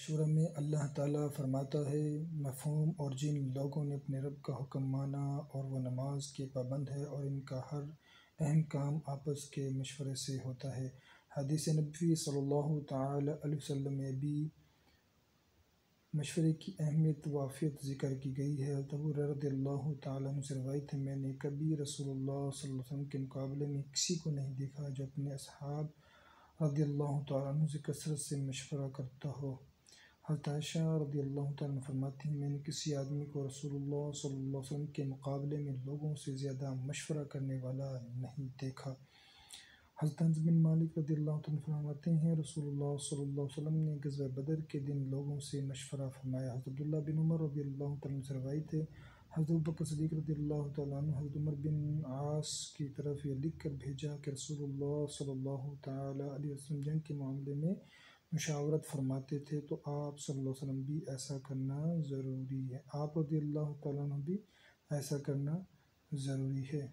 شورہ میں اللہ تعالیٰ فرماتا ہے، مفہوم اور جن لوگوں نے اپنے رب کا حکم مانا اور وہ نماز کے پابند ہے اور ان کا ہر اہم کام آپس کے مشورے سے ہوتا ہے۔ حدیث نبوی صلی اللہ تعالیٰ علیہ وسلم میں بھی مشورے کی اہمیت و عافیت ذکر کی گئی ہے۔ حضرت ابو ہریرہ رضی اللہ تعالیٰ عنہ سے روایت ہے، میں نے کبھی رسول اللہ صلی اللہ علیہ وسلم کے مقابلے میں کسی کو نہیں دیکھا جو اپنے اصحاب رضی اللہ تعالیٰ عنہ سے کثرت سے مشورہ کرتا ہو۔ حضرت عائشہ رضی اللہ تعالیٰ عنہ فرماتی ہیں، میں نے کسی آدمی کو رسول اللہ صلی اللہ علیہ وسلم کے مقابلے میں لوگوں سے زیادہ مشورہ کرنے والا نہیں دیکھا۔ حضرت انس بن مالک رضی اللہ تعالیٰ عنہ فرماتے ہیں، رسول اللہ صلی اللہ علیہ وسلم نے غزوہ بدر کے دن لوگوں سے مشورہ فرمایا۔ حضرت عبداللہ بن عمر رضی اللہ تعالیٰ عنہ سے روایت ہے، حضرت ابوبکر صدیق رضی اللہ تعالیٰ عنہ حضرت عمر بن عاص کی طرف یہ لکھ کر بھیجا کہ رسول اللہ صلی اللہ تعالیٰ علیہ وسلم جنگ کے معاملے میں مشاورت فرماتے تھے، تو آپ صلی اللہ علیہ وسلم بھی ایسا کرنا ضروری ہے۔ آپ رضی اللہ تعالیٰ عنہ بھی ایسا کرنا ضروری ہے۔